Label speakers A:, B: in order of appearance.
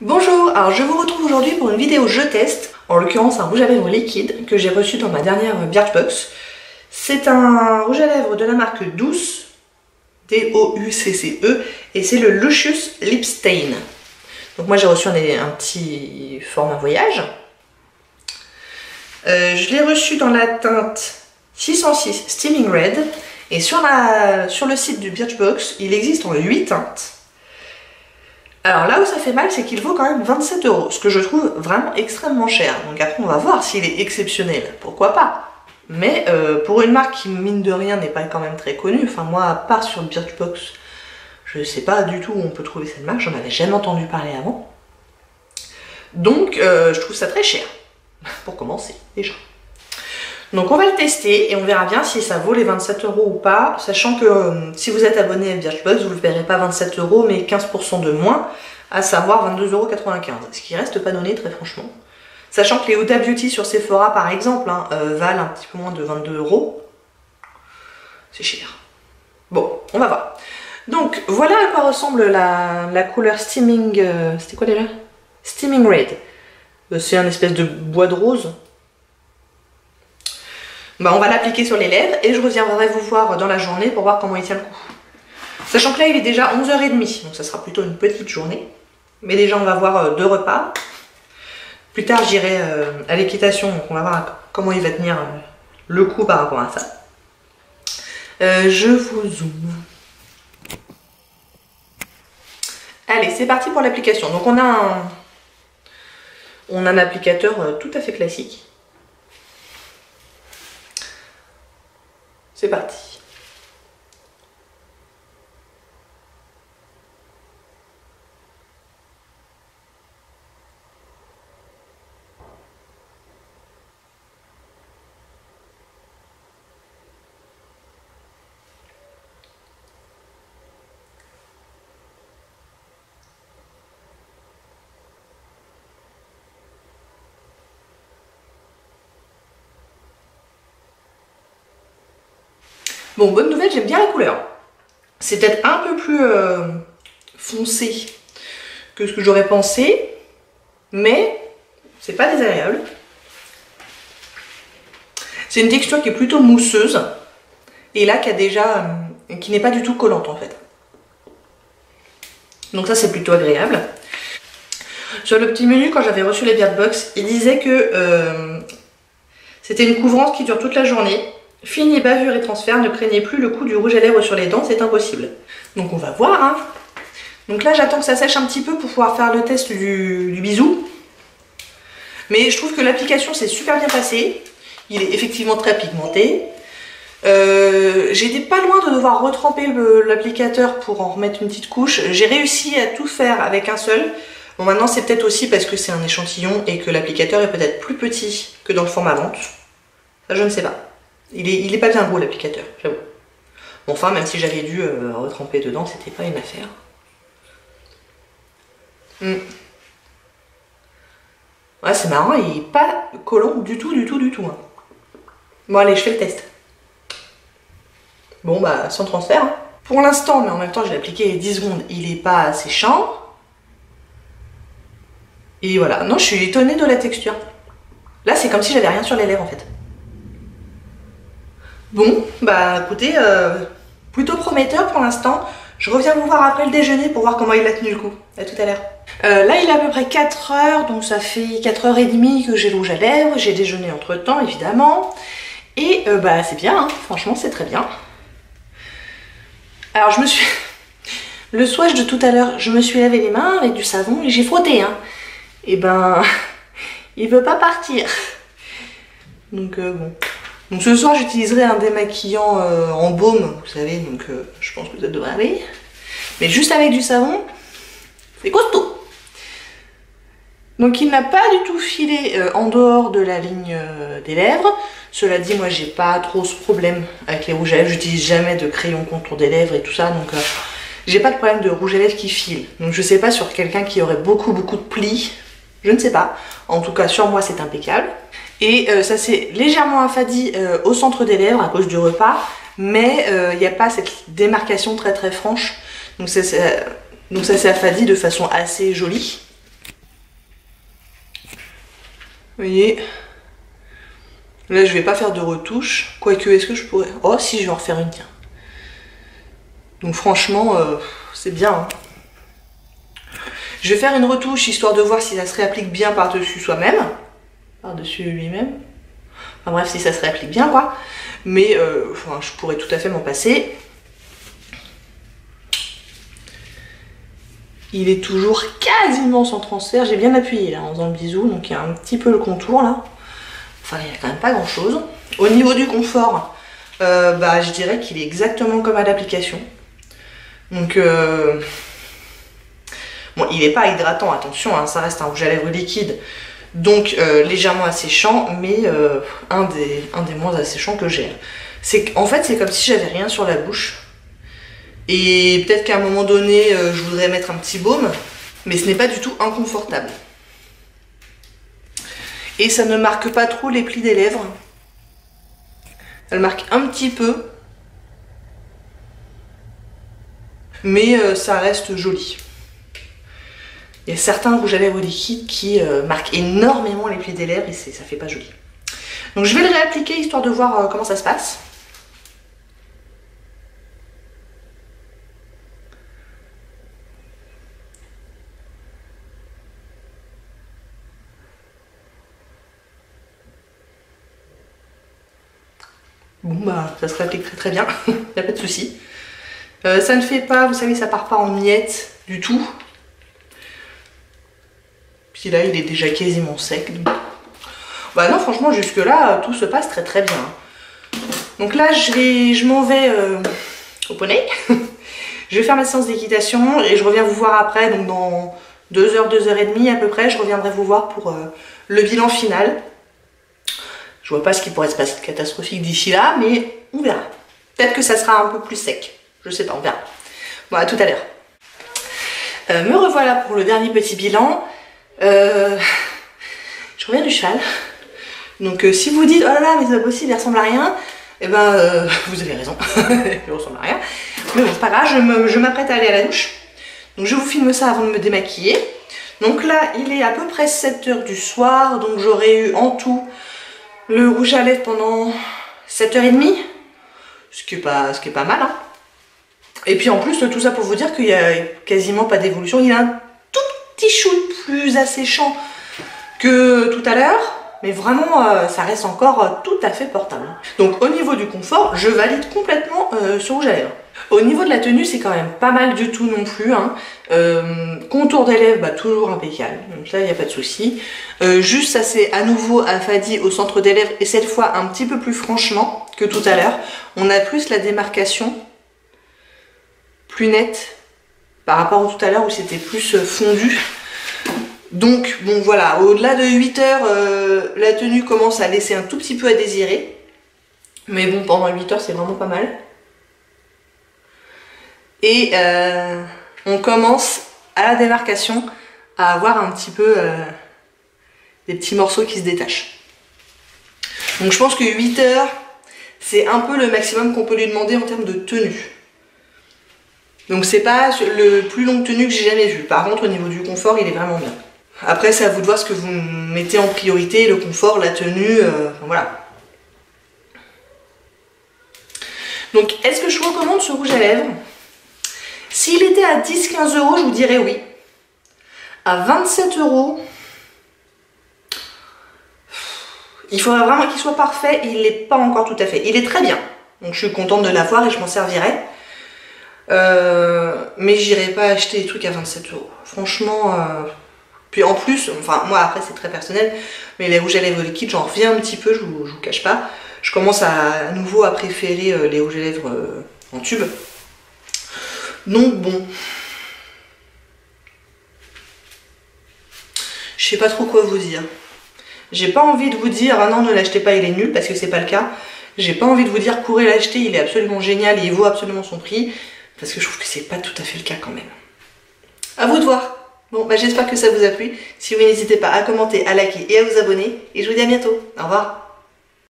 A: Bonjour, alors je vous retrouve aujourd'hui pour une vidéo je teste, en l'occurrence un rouge à lèvres liquide que j'ai reçu dans ma dernière Birchbox. C'est un rouge à lèvres de la marque Douce, D-O-U-C-C-E, et c'est le Lucious Lip Stain. Donc moi j'ai reçu un petit format voyage. Je l'ai reçu dans la teinte 606 Steaming Red, et sur le site du Birchbox, il existe en 8 teintes. Alors là où ça fait mal, c'est qu'il vaut quand même 27 €, ce que je trouve vraiment extrêmement cher. Donc après on va voir s'il est exceptionnel, pourquoi pas. Mais pour une marque qui mine de rien n'est pas quand même très connue, enfin moi à part sur Birchbox, je sais pas du tout où on peut trouver cette marque, j'en avais jamais entendu parler avant. Donc je trouve ça très cher, pour commencer déjà. Donc on va le tester et on verra bien si ça vaut les 27 € ou pas, sachant que si vous êtes abonné à Birchbox, vous ne verrez pas 27 € mais 15% de moins, à savoir 22,95 €, ce qui reste pas donné très franchement. Sachant que les Huda Beauty sur Sephora par exemple valent un petit peu moins de 22 €. C'est cher. Bon, on va voir. Donc voilà à quoi ressemble la couleur Steaming... c'était quoi déjà? Steaming Red. C'est un espèce de bois de rose. Bah, on va l'appliquer sur les lèvres et je reviendrai vous voir dans la journée pour voir comment il tient le coup. Sachant que là il est déjà 11h30, donc ça sera plutôt une petite journée. Mais déjà on va voir 2 repas. Plus tard j'irai à l'équitation, donc on va voir comment il va tenir le coup par rapport à ça. Je vous zoome. Allez, c'est parti pour l'application. Donc on a un applicateur tout à fait classique. C'est parti. Bon, bonne nouvelle, j'aime bien la couleur. C'est peut-être un peu plus foncé que ce que j'aurais pensé, mais c'est pas désagréable. C'est une texture qui est plutôt mousseuse et là qui n'est pas du tout collante en fait. Donc ça c'est plutôt agréable. Sur le petit menu, quand j'avais reçu les Birchbox, il disait que c'était une couvrance qui dure toute la journée. Fini, bavure et transfert, ne craignez plus le coup du rouge à lèvres sur les dents, c'est impossible. Donc on va voir. Hein. Donc là j'attends que ça sèche un petit peu pour pouvoir faire le test du bisou. Mais je trouve que l'application s'est super bien passée. Il est effectivement très pigmenté. J'étais pas loin de devoir retremper l'applicateur pour en remettre une petite couche. J'ai réussi à tout faire avec un seul. Bon maintenant c'est peut-être aussi parce que c'est un échantillon et que l'applicateur est peut-être plus petit que dans le format vente. Ça je ne sais pas. Il est pas bien gros l'applicateur, j'avoue. Bon, enfin, même si j'avais dû retremper dedans, c'était pas une affaire. Ouais, c'est marrant, il est pas collant du tout. Hein. Bon, allez, je fais le test. Bon, bah, sans transfert. Hein. Pour l'instant, mais en même temps, je l'ai appliqué 10 secondes, il est pas séchant. Et voilà. Non, je suis étonnée de la texture. Là, c'est comme si j'avais rien sur les lèvres, en fait. Bon, bah écoutez, plutôt prometteur pour l'instant. Je reviens vous voir après le déjeuner pour voir comment il a tenu le coup. À tout à l'heure. Là, il est à peu près 4 h, donc ça fait 4h30 que j'ai le rouge à lèvres. J'ai déjeuné entre temps, évidemment. Et bah c'est bien, hein. Franchement, c'est très bien. Alors, le swatch de tout à l'heure, je me suis lavé les mains avec du savon et j'ai frotté. Hein. Et ben, il veut pas partir. Donc bon. Donc ce soir j'utiliserai un démaquillant en baume, vous savez, donc je pense que ça devrait aller. Mais juste avec du savon, c'est costaud. Donc il n'a pas du tout filé en dehors de la ligne des lèvres. Cela dit, moi j'ai pas trop ce problème avec les rouges à lèvres, j'utilise jamais de crayon contour des lèvres et tout ça, donc j'ai pas de problème de rouge à lèvres qui file. Donc je sais pas sur quelqu'un qui aurait beaucoup de plis, je ne sais pas. En tout cas sur moi c'est impeccable. Et ça s'est légèrement affadi au centre des lèvres à cause du repas, mais il n'y a pas cette démarcation très franche. Donc ça s'est affadi de façon assez jolie. voyez, là je vais pas faire de retouche, quoique est-ce que je pourrais... Oh si, je vais en refaire une, tiens. Donc franchement, c'est bien. Hein. Je vais faire une retouche histoire de voir si ça se réapplique bien par-dessus soi-même. Par-dessus lui-même. Enfin bref, si ça se réapplique bien quoi. Mais enfin, je pourrais tout à fait m'en passer. Il est toujours quasiment sans transfert. J'ai bien appuyé là en faisant le bisou. Donc il y a un petit peu le contour là. Enfin, il n'y a quand même pas grand chose. Au niveau du confort, je dirais qu'il est exactement comme à l'application. Donc, bon, il n'est pas hydratant, attention, hein, ça reste un rouge à lèvres liquide. Donc, légèrement asséchant, mais un des moins asséchants que j'ai. En fait, c'est comme si j'avais rien sur la bouche. Et peut-être qu'à un moment donné, je voudrais mettre un petit baume, mais ce n'est pas du tout inconfortable. Et ça ne marque pas trop les plis des lèvres. Elle marque un petit peu. Mais ça reste joli. Il y a certains rouges à lèvres liquides qui marquent énormément les plis des lèvres et ça fait pas joli. Donc je vais le réappliquer histoire de voir comment ça se passe. Bon bah ça se réapplique très très bien, il n'y a pas de souci. Ça ne fait pas, vous savez, ça part pas en miettes du tout. Puis là il est déjà quasiment sec. Donc... Bah non franchement jusque là tout se passe très très bien. Donc là je m'en vais au poney. Je vais faire ma séance d'équitation et je reviens vous voir après. Donc dans 2 heures, 2 heures et demie à peu près, je reviendrai vous voir pour le bilan final. Je vois pas ce qui pourrait se passer de catastrophique d'ici là, mais on verra. Peut-être que ça sera un peu plus sec. Je sais pas, on verra. Bon, à tout à l'heure. Me revoilà pour le dernier petit bilan. Je reviens du cheval. Donc si vous dites, oh là là, mais c'est pas possible, il ressemble à rien, eh ben, vous avez raison. Il ressemble à rien. Mais bon, c'est pas grave, je m'apprête à aller à la douche. Donc je vous filme ça avant de me démaquiller. Donc là, il est à peu près 7 h du soir. Donc j'aurai eu en tout le rouge à lèvres pendant 7h30. Ce qui est pas mal, hein. Et puis en plus, tout ça pour vous dire qu'il n'y a quasiment pas d'évolution. Il a un tout petit shoot plus asséchant que tout à l'heure. Mais vraiment, ça reste encore tout à fait portable. Donc au niveau du confort, je valide complètement ce rouge à lèvres. Au niveau de la tenue, c'est quand même pas mal du tout non plus. Hein. Contour des lèvres, toujours impeccable. Donc là, il n'y a pas de souci. Juste, ça c'est à nouveau affadi au centre des lèvres. Et cette fois, un petit peu plus franchement que tout à l'heure. On a plus la démarcation plus nette par rapport à tout à l'heure où c'était plus fondu. Donc bon voilà, au-delà de 8 heures, la tenue commence à laisser un tout petit peu à désirer. Mais bon, pendant 8 heures, c'est vraiment pas mal. Et on commence à la démarcation à avoir un petit peu des petits morceaux qui se détachent. Donc je pense que 8 heures, c'est un peu le maximum qu'on peut lui demander en termes de tenue. Donc c'est pas le plus longue tenue que j'ai jamais vue. Par contre, au niveau du confort, il est vraiment bien. Après, c'est à vous de voir ce que vous mettez en priorité, le confort, la tenue, voilà. Donc, est-ce que je vous recommande ce rouge à lèvres? S'il était à 10-15 €, je vous dirais oui. À 27 €, il faudra vraiment qu'il soit parfait. Il n'est pas encore tout à fait. Il est très bien. Donc, je suis contente de l'avoir et je m'en servirai. Mais j'irai pas acheter des trucs à 27 €. Franchement... Puis en plus, enfin moi après c'est très personnel, mais les rouges à lèvres liquides, j'en reviens un petit peu, je vous cache pas. Je commence à nouveau à préférer les rouges à lèvres en tube. Donc bon. Je sais pas trop quoi vous dire. J'ai pas envie de vous dire, ah non ne l'achetez pas, il est nul, parce que c'est pas le cas. J'ai pas envie de vous dire, courez l'acheter, il est absolument génial et il vaut absolument son prix. Parce que je trouve que c'est pas tout à fait le cas quand même. À vous de voir. Bon, j'espère que ça vous a plu. Si oui, n'hésitez pas à commenter, à liker et à vous abonner. Et je vous dis à bientôt. Au revoir.